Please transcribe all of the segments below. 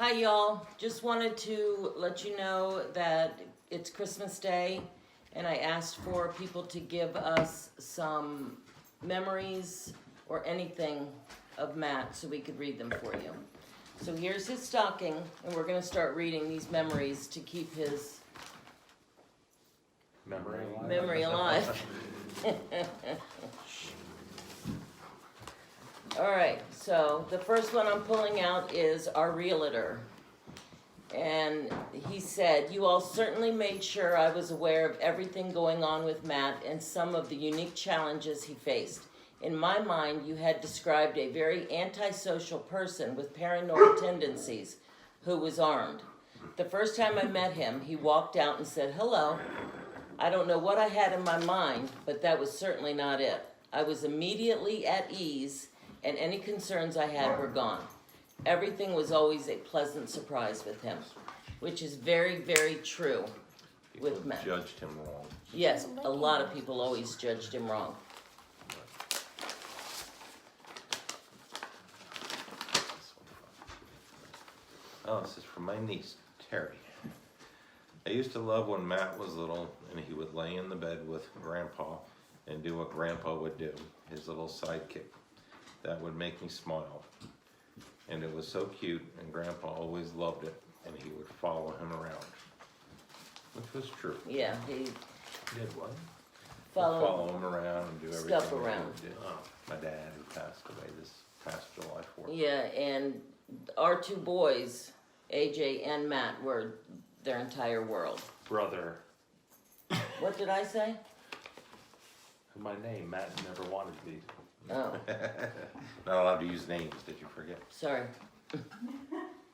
Hi y'all, just wanted to let you know that it's Christmas Day and I asked for people to give us some memories or anything of Matt so we could read them for you. So here's his stocking and we're going to start reading these memories to keep his memory alive. Alright, so the first one I'm pulling out is our Realtor. And he said, "You all certainly made sure I was aware of everything going on with Matt and some of the unique challenges he faced. In my mind, you had described a very antisocial person with paranoid tendencies who was armed. The first time I met him, he walked out and said, 'Hello.' I don't know what I had in my mind, but that was certainly not it. I was immediately at ease and any concerns I had were gone. Everything was always a pleasant surprise with him," which is very, very true with Matt. Judged him wrong. Yes, a lot of people always judged him wrong. Oh, this is from my niece, Terry. "I used to love when Matt was little and he would lay in the bed with Grandpa and do what Grandpa would do, his little sidekick. That would make me smile. And it was so cute and Grandpa always loved it and he would follow him around." Which was true. Yeah, he Did what? Follow him around and do everything Stuff that he around. would do. Oh. My dad, who passed away this past July 4th. Yeah, and our two boys, AJ and Matt, were their entire world. Brother. What did I say? My name, Matt never wanted me. Oh, Not allowed to use names, did you forget? sorry.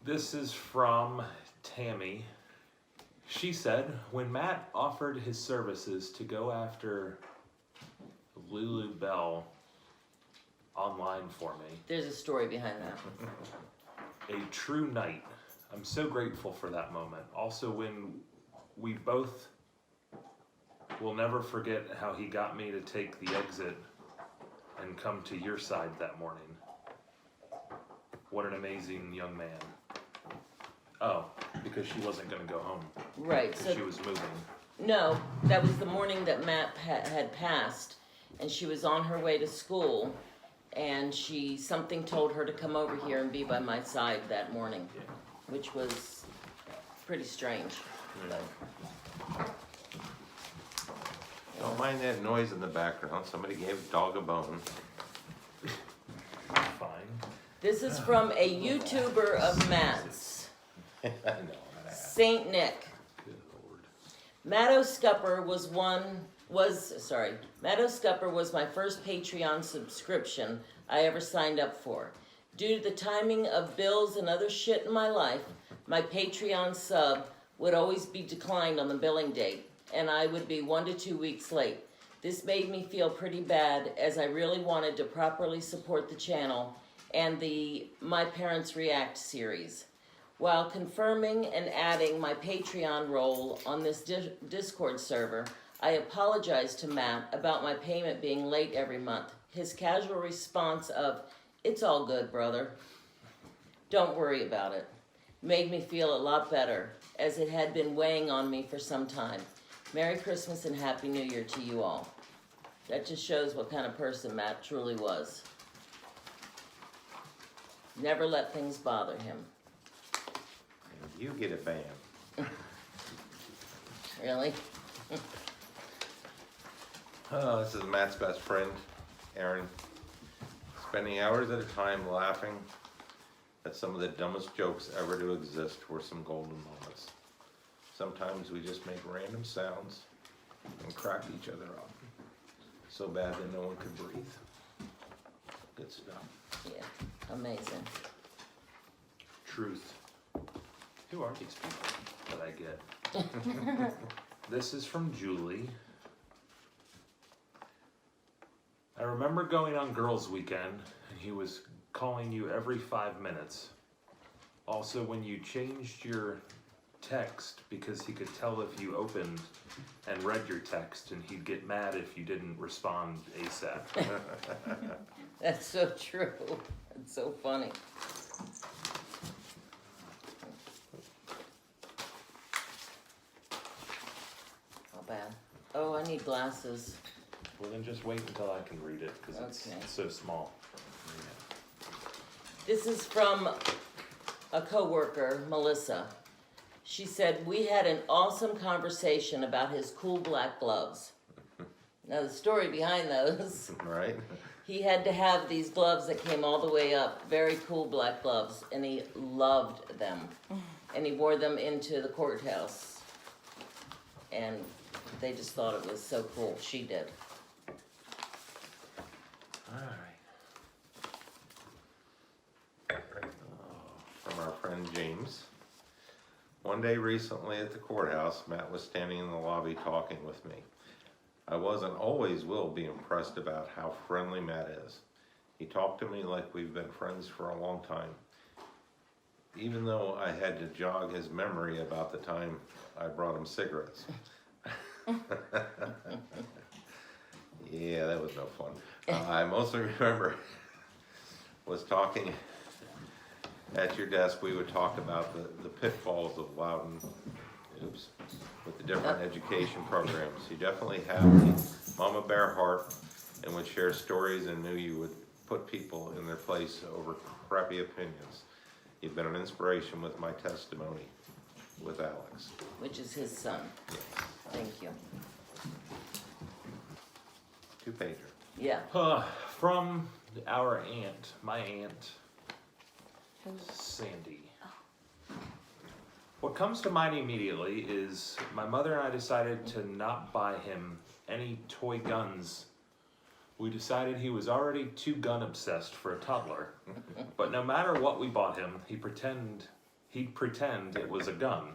This is from Tammy. She said, "When Matt offered his services to go after Lulu Bell online for me, There's a story behind that. a true knight. I'm so grateful for that moment. Also, when we both will never forget how he got me to take the exit and come to your side that morning. What an amazing young man." Oh, because she wasn't going to go home. Right, Because so she was moving. no, that was the morning that Matt had passed, and she was on her way to school, and something told her to come over here and be by my side that morning, Yeah. which was pretty strange. But, Don't mind that noise in the background. Somebody gave a dog a bone. Fine. this is from a YouTuber of Matt's, I know. Saint Nick. Good Lord. Matto Scupper was my first Patreon subscription I ever signed up for. Due to the timing of bills and other shit in my life, my Patreon sub would always be declined on the billing date, and I would be 1 to 2 weeks late. This made me feel pretty bad, as I really wanted to properly support the channel and the My Parents React series. While confirming and adding my Patreon role on this Discord server, I apologized to Matt about my payment being late every month. His casual response of, "It's all good, brother. Don't worry about it," made me feel a lot better, as it had been weighing on me for some time. Merry Christmas and Happy New Year to you all. That just shows what kind of person Matt truly was. Never let things bother him. And you get a ban. Really? Oh, this is Matt's best friend, Aaron. "Spending hours at a time laughing at some of the dumbest jokes ever to exist were some golden moments. Sometimes we just make random sounds and crack each other up. So bad that no one could breathe." Good stuff. Yeah, amazing. Truth. Who are these people that I get? This is from Julie. "I remember going on girls' weekend and he was calling you every 5 minutes. Also, when you changed your text because he could tell if you opened and read your text, and he'd get mad if you didn't respond ASAP. That's so true. That's so funny. Oh, I need glasses. Well, then just wait until I can read it, because Okay. it's so small. This is from a coworker, Melissa. She said, we had an awesome conversation about his cool black gloves. Now the story behind those, Right? he had to have these gloves that came all the way up, very cool black gloves, and he loved them. And he wore them into the courthouse. And they just thought it was so cool. She did. Alright. From our friend James. One day recently at the courthouse, Matt was standing in the lobby talking with me. I was and always will be impressed about how friendly Matt is. He talked to me like we've been friends for a long time. Even though I had to jog his memory about the time I brought him cigarettes. Yeah, that was no fun. I mostly remember was talking at your desk. We would talk about the pitfalls of Loudon, with the different education programs. You definitely have the mama bear heart and would share stories and knew you would put people in their place over crappy opinions. You've been an inspiration with my testimony with Alex. Which is his son. Yes. Thank you. 2-pager. Yeah. From our aunt, my aunt, Sandy. What comes to mind immediately is my mother and I decided to not buy him any toy guns. We decided he was already too gun obsessed for a toddler, but no matter what we bought him, he'd pretend it was a gun.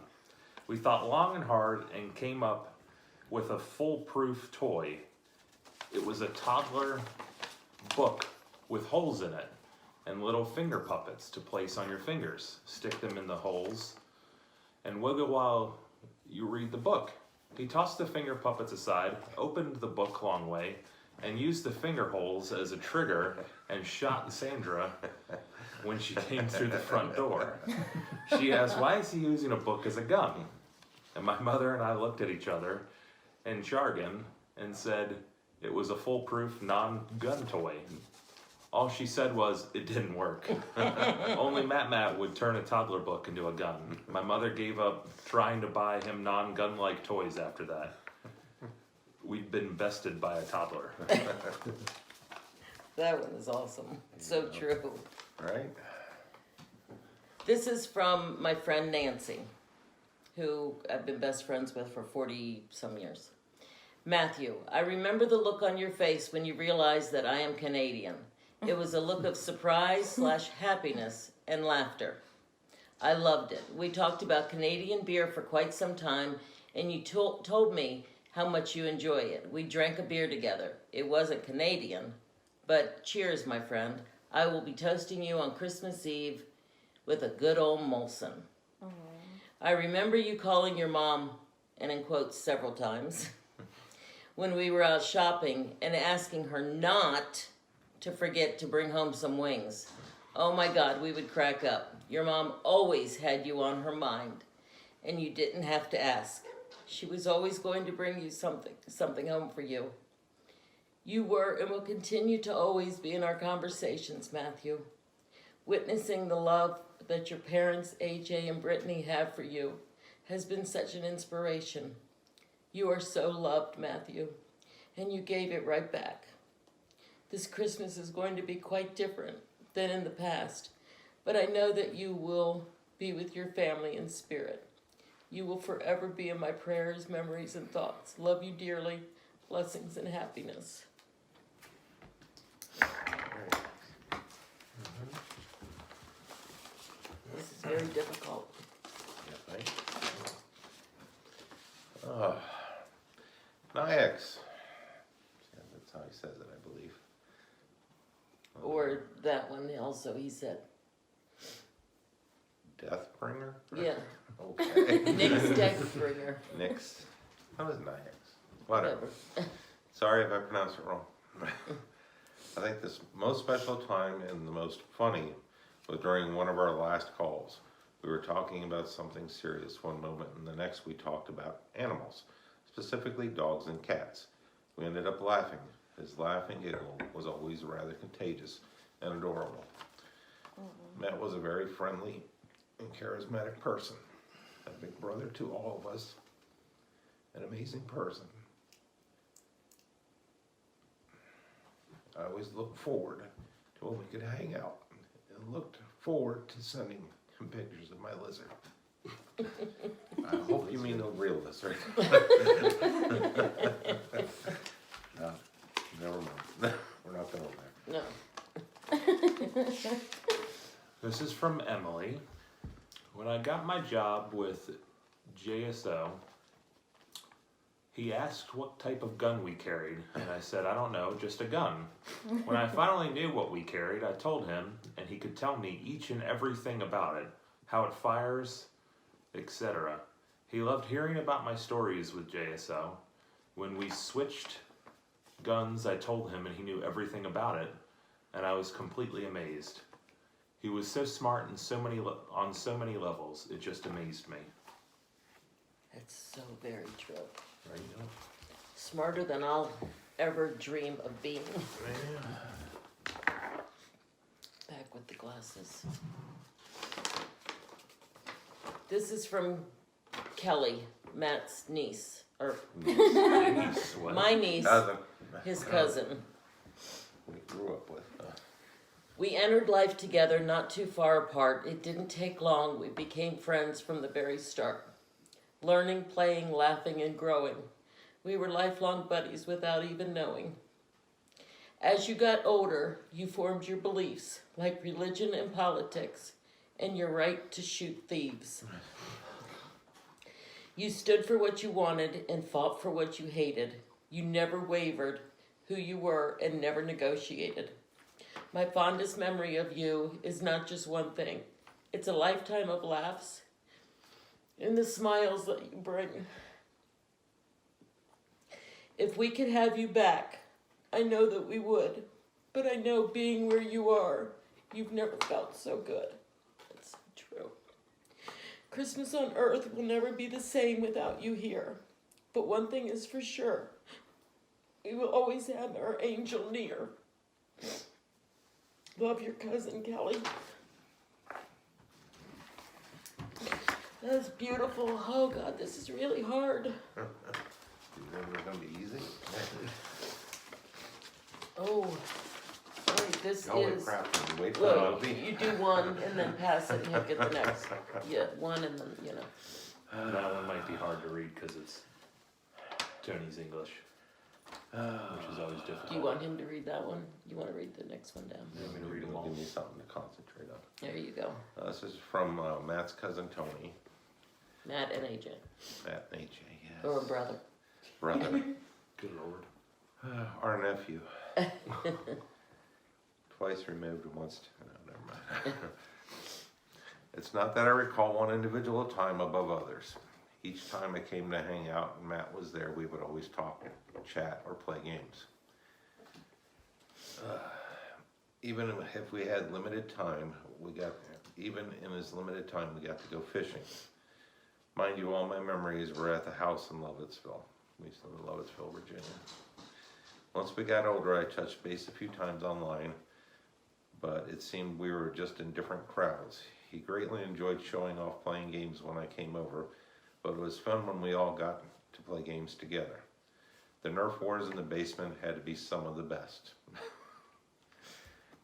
We thought long and hard and came up with a foolproof toy. It was a toddler book with holes in it and little finger puppets to place on your fingers. Stick them in the holes and wiggle while you read the book. He tossed the finger puppets aside, opened the book long way, and used the finger holes as a trigger and shot Sandra when she came through the front door. She asked, why is he using a book as a gun? And my mother and I looked at each other in jargon and said it was a foolproof non-gun toy. All she said was, it didn't work. Only Matt would turn a toddler book into a gun. My mother gave up trying to buy him non-gun-like toys after that. We'd been bested by a toddler. That one is awesome. So true. Right? This is from my friend Nancy, who I've been best friends with for 40 some years. Matthew, I remember the look on your face when you realized that I am Canadian. It was a look of surprise / happiness and laughter. I loved it. We talked about Canadian beer for quite some time, and you told me how much you enjoy it. We drank a beer together. It wasn't Canadian, but cheers, my friend. I will be toasting you on Christmas Eve with a good old Molson. I remember you calling your mom, and in quotes several times, when we were out shopping and asking her not to forget to bring home some wings. Oh my God, we would crack up. Your mom always had you on her mind, and you didn't have to ask. She was always going to bring you something home for you. You were and will continue to always be in our conversations, Matthew. Witnessing the love that your parents, AJ and Brittany, have for you has been such an inspiration. You are so loved, Matthew, and you gave it right back. This Christmas is going to be quite different than in the past, but I know that you will be with your family in spirit. You will forever be in my prayers, memories, and thoughts. Love you dearly. Blessings and happiness. This is very difficult. Yeah, right? Nyax. Yeah, that's how he says it, I believe. Or that one also, he said. Deathbringer? Yeah. Okay. Nick's Deathbringer. Nick's. How is Nyax? Whatever. Sorry if I pronounced it wrong. I think this most special time and the most funny was during one of our last calls. We were talking about something serious one moment, and the next we talked about animals. specifically dogs and cats. We ended up laughing. His laugh and giggle was always rather contagious and adorable. Matt was a very friendly and charismatic person, a big brother to all of us, an amazing person. I always looked forward to when we could hang out and looked forward to sending him pictures of my lizard. I hope you mean the real lizard. No, never mind. We're not going there. No. This is from Emily. When I got my job with JSO, he asked what type of gun we carried, and I said, I don't know, just a gun. When I finally knew what we carried, I told him, and he could tell me each and everything about it, how it fires, etc. He loved hearing about my stories with JSO. When we switched guns, I told him, and he knew everything about it, and I was completely amazed. He was so smart in on so many levels, it just amazed me. That's so very true. Right, you know? Smarter than I'll ever dream of being. Back with the glasses. This is from Kelly, Matt's niece, or Nice, what? my niece, Cousin. his cousin. We grew up with. We entered life together, not too far apart. It didn't take long. We became friends from the very start. Learning, playing, laughing, and growing. We were lifelong buddies without even knowing. As you got older, you formed your beliefs, like religion and politics, and your right to shoot thieves. You stood for what you wanted and fought for what you hated. You never wavered who you were and never negotiated. My fondest memory of you is not just one thing. It's a lifetime of laughs and the smiles that you bring. If we could have you back, I know that we would. But I know being where you are, you've never felt so good. It's so true. Christmas on Earth will never be the same without you here. But one thing is for sure. We will always have our angel near. Love your cousin, Kelly. That's beautiful. Oh, God, this is really hard. You think it was going to be easy? Oh, wait, this Holy is... crap. Wait for Look, the you do one and then pass it and he'll get the next. Yeah, one and then, you know. That one might be hard to read because it's Tony's English, which is always difficult. Do you want him to read that one? You want to read the next one down? You want me to read them all? Give me something to concentrate on. There you go. This is from Matt's cousin Tony. Matt and AJ. Matt and AJ, yes. Or a brother. Brother. Good Lord. Our nephew. Twice removed and once. No, never mind. It's not that I recall one individual time above others. Each time I came to hang out and Matt was there, we would always talk, chat, or play games. Even if we had limited time, even in his limited time, we got to go fishing. Mind you, all my memories were at the house in Lovettsville. We used to live in Lovettsville, Virginia. Once we got older, I touched base a few times online, but it seemed we were just in different crowds. He greatly enjoyed showing off playing games when I came over, but it was fun when we all got to play games together. The Nerf wars in the basement had to be some of the best.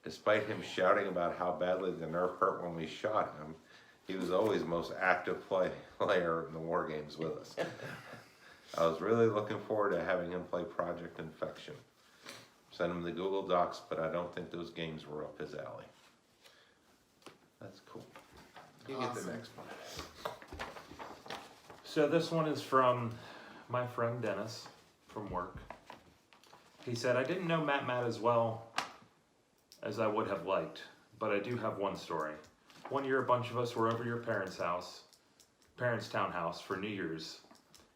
Despite him shouting about how badly the Nerf hurt when we shot him, he was always the most active player in the war games with us. I was really looking forward to having him play Project Infection. Sent him the Google Docs, but I don't think those games were up his alley. That's cool. You get the Awesome. next one. So this one is from my friend Dennis from work. He said, I didn't know Matt as well as I would have liked, but I do have one story. One year a bunch of us were over your parents' townhouse for New Year's,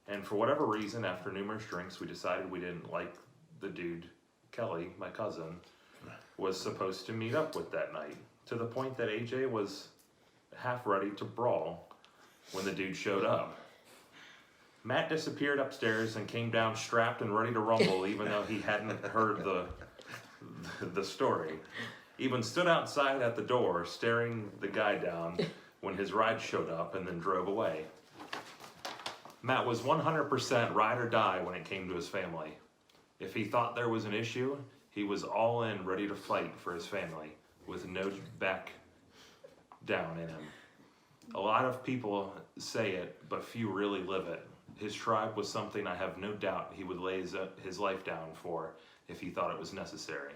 and for whatever reason, after numerous drinks, we decided we didn't like the dude, Kelly, my cousin, was supposed to meet up with that night, to the point that AJ was half ready to brawl when the dude showed up. Matt disappeared upstairs and came down strapped and ready to rumble, even though he hadn't heard the story. Even stood outside at the door, staring the guy down when his ride showed up and then drove away. Matt was 100% ride or die when it came to his family. If he thought there was an issue, he was all in, ready to fight for his family, with no back down in him. A lot of people say it, but few really live it. His tribe was something I have no doubt he would lay his life down for if he thought it was necessary.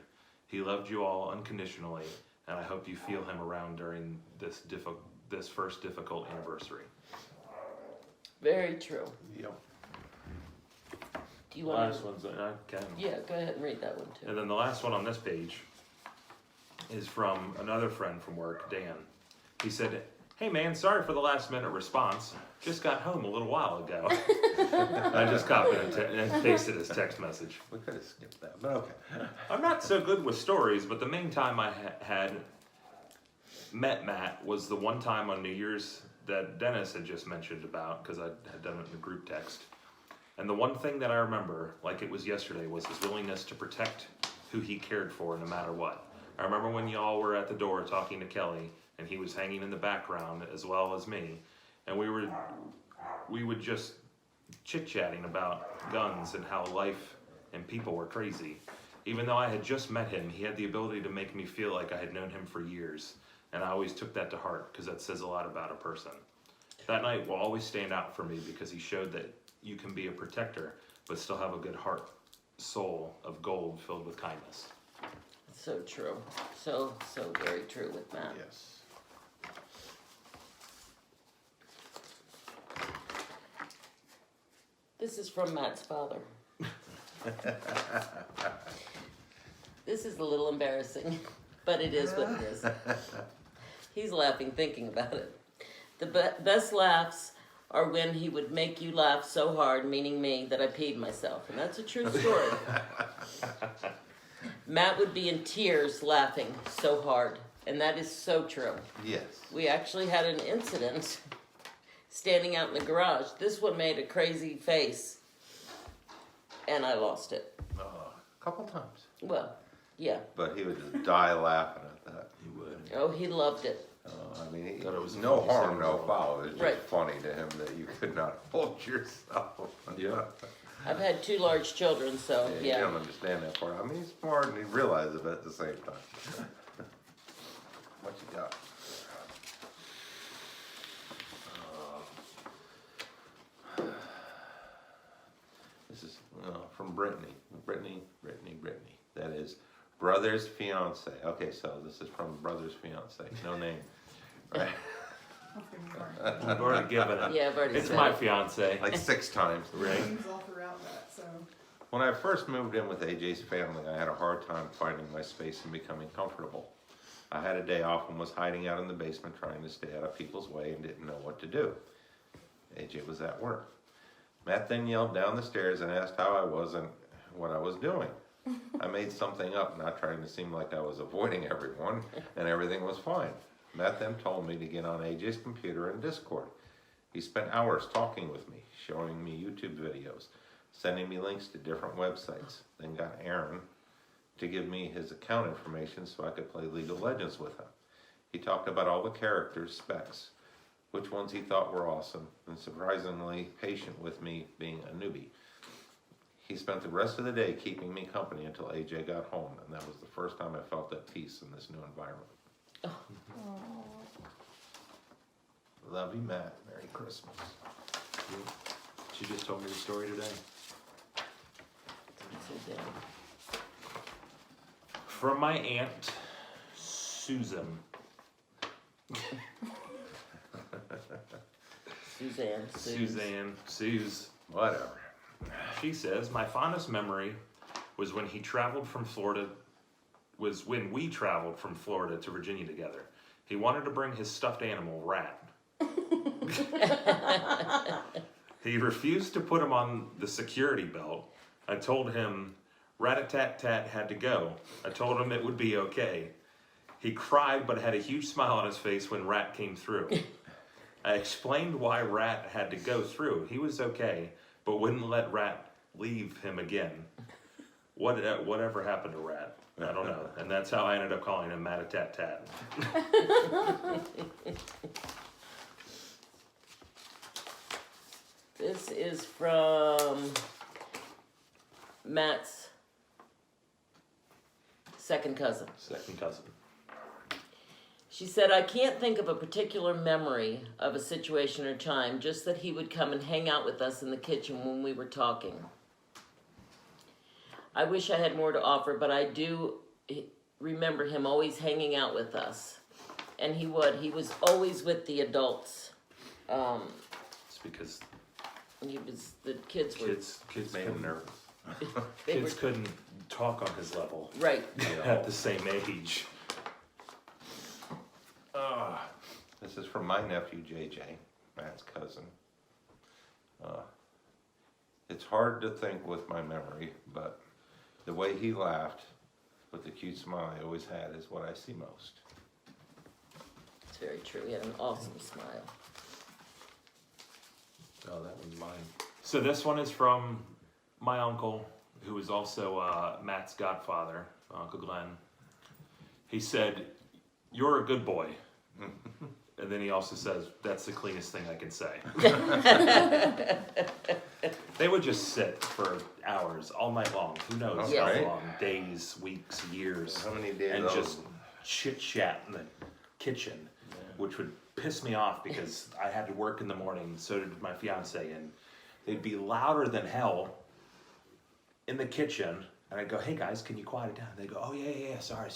He loved you all unconditionally, and I hope you feel him around during this first difficult anniversary. Very true. Yep. Do you want Last one's I can. Yeah, go ahead and read that one too. And then the last one on this page is from another friend from work, Dan. He said, "Hey man, sorry for the last minute response. Just got home a little while ago." I just copied and pasted his text message. We could have skipped that, but okay. I'm not so good with stories, but the main time I had met Matt was the one time on New Year's that Dennis had just mentioned about, because I had done it in the group text. And the one thing that I remember, like it was yesterday, was his willingness to protect who he cared for no matter what. I remember when y'all were at the door talking to Kelly, and he was hanging in the background as well as me, and we would just chit-chatting about guns and how life and people were crazy. Even though I had just met him, he had the ability to make me feel like I had known him for years, and I always took that to heart because that says a lot about a person. That night will always stand out for me because he showed that you can be a protector but still have a good heart, soul of gold filled with kindness. So true. So very true with Matt. Yes. This is from Matt's father. This is a little embarrassing, but it is what it is. He's laughing thinking about it. The best laughs are when he would make you laugh so hard, meaning me, that I peed myself. And that's a true story. Matt would be in tears laughing so hard. And that is so true. Yes. We actually had an incident standing out in the garage. This one made a crazy face. And I lost it. A couple times. Well, yeah. But he would just die laughing at that. He would. Oh, he loved it. I mean, Thought it was no funny harm, saying no so. foul. It's just Right. funny to him that you could not hold yourself. Yeah. I've had 2 large children, so You yeah. don't understand that part. I mean, he's smart and he realizes it at the same time. What you got? This is from Brittany. Brittany. That is brother's fiance. Okay, so this is from brother's fiance. No name. Right? I've already given it. Yeah, I've already It's said my it. fiance. Like 6 times. Right. Names all throughout that, so. When I first moved in with AJ's family, I had a hard time finding my space and becoming comfortable. I had a day off and was hiding out in the basement trying to stay out of people's way and didn't know what to do. AJ was at work. Matt then yelled down the stairs and asked how I was and what I was doing. I made something up, not trying to seem like I was avoiding everyone, and everything was fine. Matt then told me to get on AJ's computer and Discord. He spent hours talking with me, showing me YouTube videos, sending me links to different websites, then got Aaron to give me his account information so I could play League of Legends with him. He talked about all the characters' specs, which ones he thought were awesome, and surprisingly patient with me being a newbie. He spent the rest of the day keeping me company until AJ got home, and that was the first time I felt at peace in this new environment. Love you, Matt. Merry Christmas. She just told me the story today. So down. From my aunt, Susan. Suzanne. Suze. Whatever. She says, my fondest memory was when we traveled from Florida to Virginia together. He wanted to bring his stuffed animal, Rat. He refused to put him on the security belt. I told him Rat-a-tat-tat had to go. I told him it would be okay. He cried but had a huge smile on his face when Rat came through. I explained why Rat had to go through. He was okay, but wouldn't let Rat leave him again. Whatever happened to Rat? I don't know. And that's how I ended up calling him Mat-a-tat-tat. This is from Matt's second cousin. Second cousin. She said, I can't think of a particular memory of a situation or time, just that he would come and hang out with us in the kitchen when we were talking. I wish I had more to offer, but I do remember him always hanging out with us. And he was always with the adults. It's because The kids were... Kids made him nervous. Kids couldn't talk on his level. Right. At the same age. This is from my nephew, JJ, Matt's cousin. It's hard to think with my memory, but the way he laughed with the cute smile he always had is what I see most. It's very true. He had an awesome smile. Oh, that one's mine. So this one is from my uncle, who is also Matt's godfather, Uncle Glenn. He said, "You're a good boy." And then he also says, "That's the cleanest thing I can say." They would just sit for hours, all night long. Who knows Yeah. how Right. long? Days, weeks, years. How many days? And those- just chit chat in the kitchen, which would piss me off because I had to work in the morning. So did my fiance, and they'd be louder than hell in the kitchen. And I'd go, "Hey guys, can you quiet it down?" They'd go, "Oh yeah, sorry."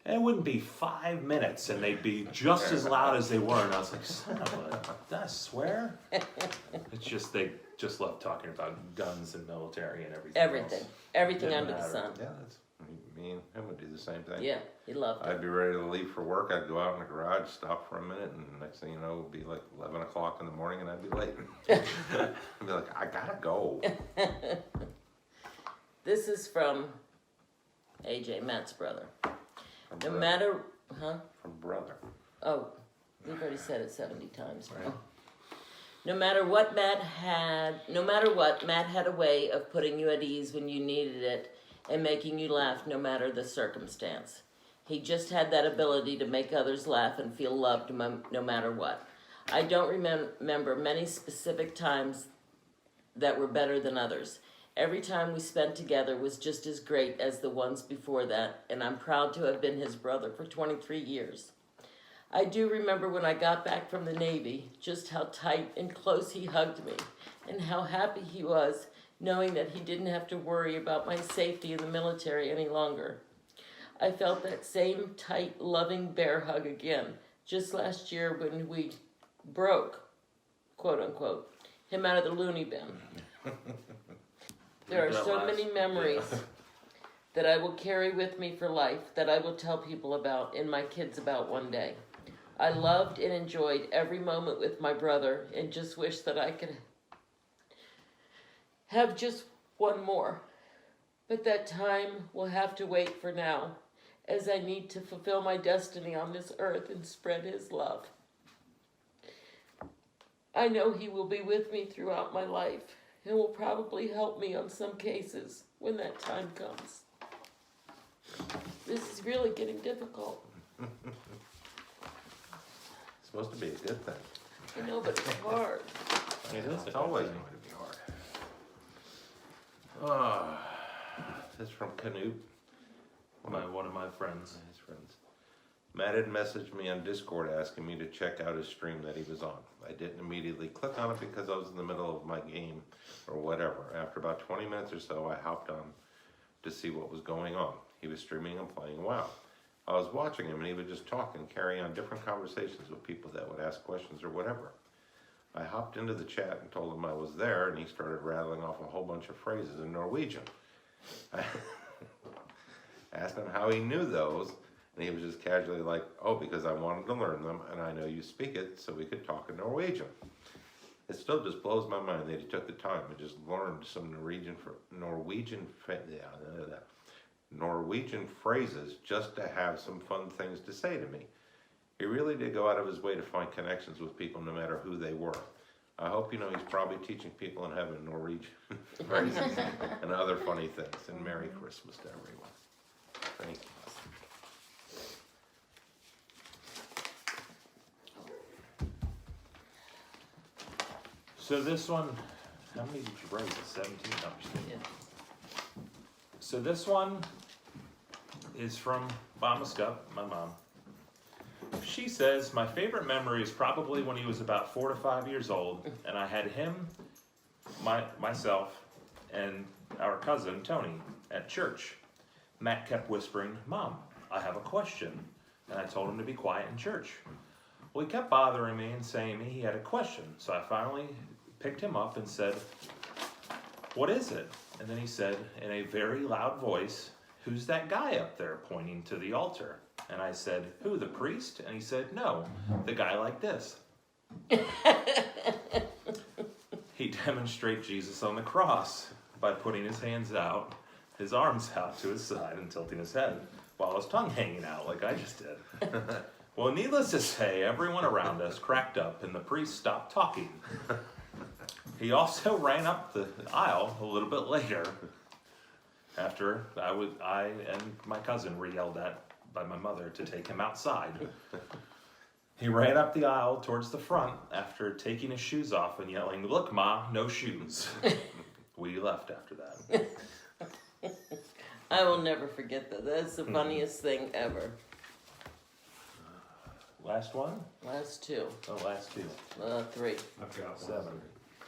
And it wouldn't be 5 minutes, and they'd be just as loud as they were. And I was like, "Son of a, did I swear?" It's just they just love talking about guns and military and everything. Everything. else. Everything Didn't under the matter. sun. Yeah, me and him would do the same thing. Yeah, he loved it. I'd be ready to leave for work. I'd go out in the garage, stop for a minute, and next thing you know, it would be like 11 o'clock in the morning, and I'd be late. I'd be like, I gotta go. This is from AJ, Matt's brother. From No brother. matter, From brother. Oh, we've already said it 70 times now. No matter what, Matt had a way of putting you at ease when you needed it and making you laugh no matter the circumstance. He just had that ability to make others laugh and feel loved no matter what. I don't remember many specific times that were better than others. Every time we spent together was just as great as the ones before that, and I'm proud to have been his brother for 23 years. I do remember when I got back from the Navy, just how tight and close he hugged me, and how happy he was knowing that he didn't have to worry about my safety in the military any longer. I felt that same tight, loving bear hug again, just last year when we broke, quote unquote, him out of the loony bin. There are so many memories that I will carry with me for life, that I will tell people about and my kids about one day. I loved and enjoyed every moment with my brother and just wish that I could have just one more. But that time will have to wait for now, as I need to fulfill my destiny on this earth and spread his love. I know he will be with me throughout my life and will probably help me on some cases when that time comes. This is really getting difficult. It's supposed to be a good thing. I know, but it's hard. It's always going to be hard. This is from Canute. One of my friends. His friends. Matt had messaged me on Discord asking me to check out his stream that he was on. I didn't immediately click on it because I was in the middle of my game or whatever. After about 20 minutes or so, I hopped on to see what was going on. He was streaming and playing WoW. I was watching him and he would just talk and carry on different conversations with people that would ask questions or whatever. I hopped into the chat and told him I was there, and he started rattling off a whole bunch of phrases in Norwegian. I asked him how he knew those, and he was just casually like, "Oh, because I wanted to learn them, and I know you speak it, so we could talk in Norwegian." It still just blows my mind that he took the time and just learned some Norwegian phrases just to have some fun things to say to me. He really did go out of his way to find connections with people no matter who they were. I hope you know he's probably teaching people in heaven Norwegian phrases and other funny things. And Merry Christmas to everyone. Thank you. So this one, how many did you write? 17? No, I'm just kidding. Yeah. So this one is from Mama Scup, my mom. She says, my favorite memory is probably when he was about 4 to 5 years old, and I had him, myself, and our cousin, Tony, at church. Matt kept whispering, Mom, I have a question. And I told him to be quiet in church. Well, he kept bothering me and saying he had a question. So I finally picked him up and said, what is it? And then he said in a very loud voice, who's that guy up there, pointing to the altar? And I said, who, the priest? And he said, no, the guy like this. He demonstrates Jesus on the cross by putting his hands out, his arms out to his side and tilting his head while his tongue hanging out like I just did. Well, needless to say, everyone around us cracked up and the priest stopped talking. He also ran up the aisle a little bit later after I and my cousin were yelled at by my mother to take him outside. He ran up the aisle towards the front after taking his shoes off and yelling, look, Ma, no shoes. We left after that. I will never forget that. That's the funniest thing ever. Last one? Last two. Oh, last two. Three. I've got 7.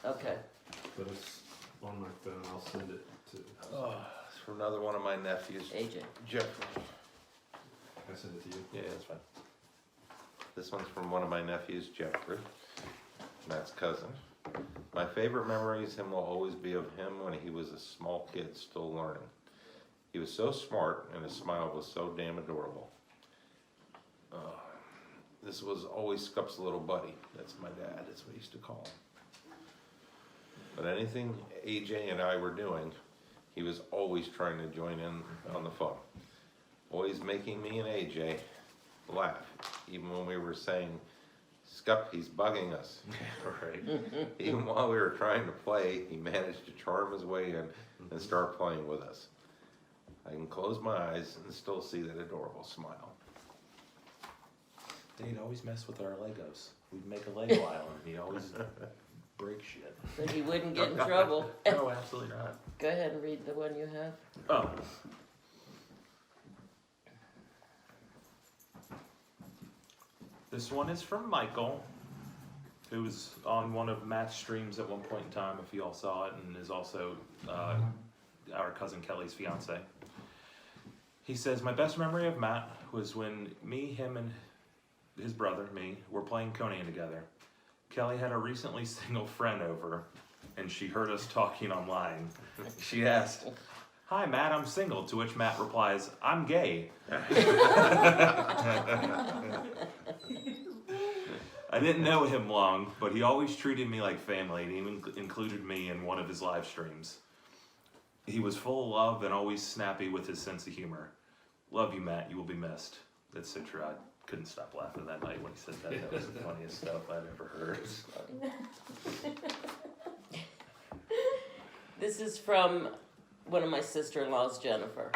Okay. but it's on my phone. I'll send it to. Oh, it's from another one of my nephews, AJ. Jeffrey. I send it to you. Yeah, that's fine. This one's from one of my nephews, Jeffrey, Matt's cousin. My favorite memories him will always be of him when he was a small kid still learning. He was so smart and his smile was so damn adorable. This was always Scup's little buddy. That's my dad, that's what he used to call him. But anything AJ and I were doing, he was always trying to join in on the fun. Always making me and AJ laugh, even when we were saying, Scup, he's bugging us. Right. Even while we were trying to play, he managed to charm his way in and start playing with us. I can close my eyes and still see that adorable smile. They'd always mess with our Legos. We'd make a Lego island and he'd always break shit. So he wouldn't get in trouble. No, absolutely not. Go ahead and read the one you have. Oh. This one is from Michael, who was on one of Matt's streams at one point in time, if you all saw it, and is also our cousin Kelly's fiance. He says, my best memory of Matt was when me, him, and his brother, me, were playing Conan together. Kelly had a recently single friend over, and she heard us talking online. She asked, hi, Matt, I'm single, to which Matt replies, I'm gay. I didn't know him long, but he always treated me like family and even included me in one of his live streams. He was full of love and always snappy with his sense of humor. Love you, Matt. You will be missed. That's so true. I couldn't stop laughing that night when he said that. That was the funniest stuff I'd ever heard. This is from one of my sister-in-laws, Jennifer.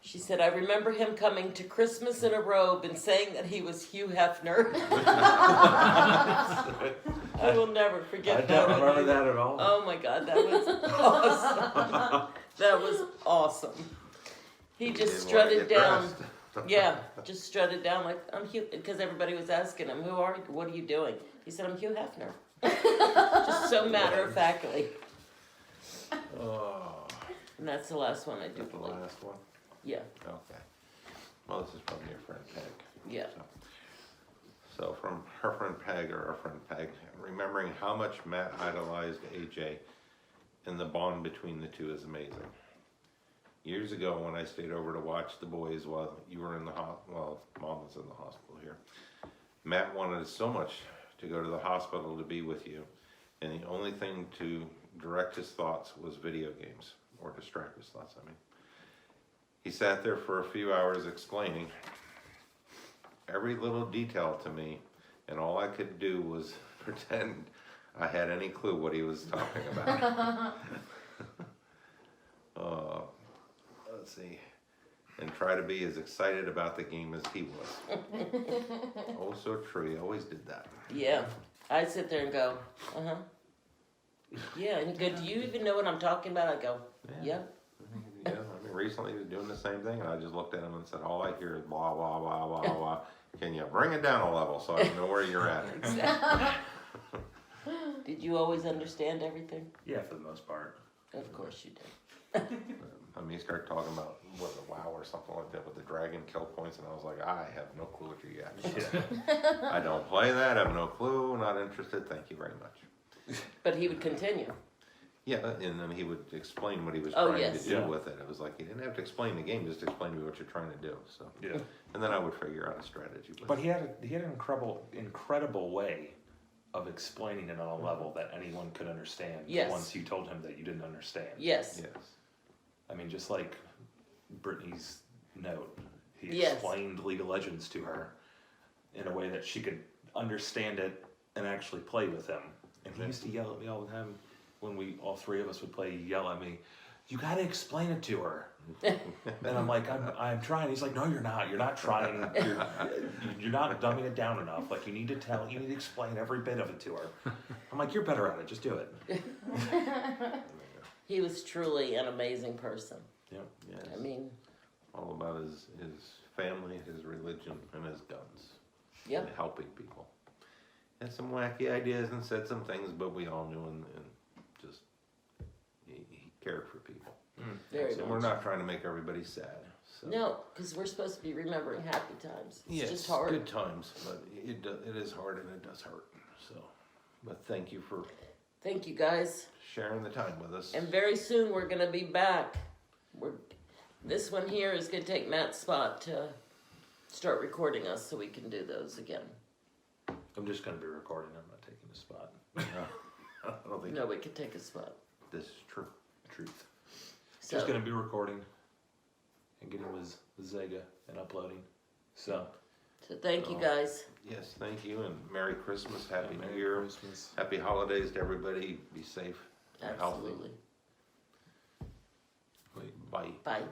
She said, I remember him coming to Christmas in a robe and saying that he was Hugh Hefner. I will never forget I that. don't remember that at all. Oh my God, that was awesome. That was awesome. He just strutted down. Yeah, just strutted down like, I'm Hugh, because everybody was asking him, who are you? What are you doing? He said, I'm Hugh Hefner. Just so matter-of-factly. Oh, And that's the last one I do that's the believe. last one? Yeah, Okay. Well, this is from your friend Peg. yeah. So from her friend Peg, or our friend Peg, remembering how much Matt idolized AJ and the bond between the two is amazing. Years ago when I stayed over to watch the boys while you were in the well, Mom was in the hospital here, Matt wanted so much to go to the hospital to be with you, and the only thing to direct his thoughts was video games, or distract his thoughts, I mean. He sat there for a few hours explaining every little detail to me, and all I could do was pretend I had any clue what he was talking about. Let's see. And try to be as excited about the game as he was. Oh, so true. He always did that. Yeah. I sit there and go, yeah, and he go, do you even know what I'm talking about? I go, yeah. Yeah, I mean, recently he was doing the same thing, and I just looked at him and said, all I hear is blah, blah, blah, blah, blah. Can you bring it down a level so I know where you're at? Exactly. Did you always understand everything? Yeah, for the most part. Of course you did. I mean, he started talking about, what, a WoW or something like that with the dragon kill points, and I was like, I have no clue what you're at. Yeah. I don't play that, I have no clue, not interested, thank you very much. But he would continue. Yeah, and then he would explain what he was Oh, trying yes. to do Yeah. with it. It was like, he didn't have to explain the game, just explain to me what you're trying to do, so. Yeah. And then I would figure out a strategy. But he had an incredible way of explaining it on a level that anyone could understand. Yes. Once you told him that you didn't understand. Yes. Yes. I mean, just like Brittany's note, he Yes. explained League of Legends to her in a way that she could understand it and actually play with him. And he used to yell at me all the time when all three of us would play. He'd yell at me, "You got to explain it to her." And I'm like, I'm trying. He's like, no, you're not. You're not trying. You're not dumbing it down enough. Like, you need to explain every bit of it to her. I'm like, you're better at it. Just do it. He was truly an amazing person. Yeah. Yes. I mean, All about his family, his religion, and his guns. yep. And helping people. Had some wacky ideas and said some things, but we all knew and just, he cared for people. Very So much. we're not trying to make everybody sad. So. No, because we're supposed to be remembering happy times. It's Yes, just hard. good times, but it is hard and it does hurt. So, but thank you for Thank you, guys. sharing the time with us. And very soon we're going to be back. This one here is going to take Matt's spot to start recording us so we can do those again. I'm just going to be recording. I'm not taking a spot. I don't think No, we can take a spot. this is true. Truth. So, Just going to be recording and getting with Zega and uploading. So, thank you, guys. Yes, thank you, and Merry Christmas, Happy New Merry Year, Christmas. Happy Holidays to everybody. Be safe and healthy. Absolutely. Bye. Bye.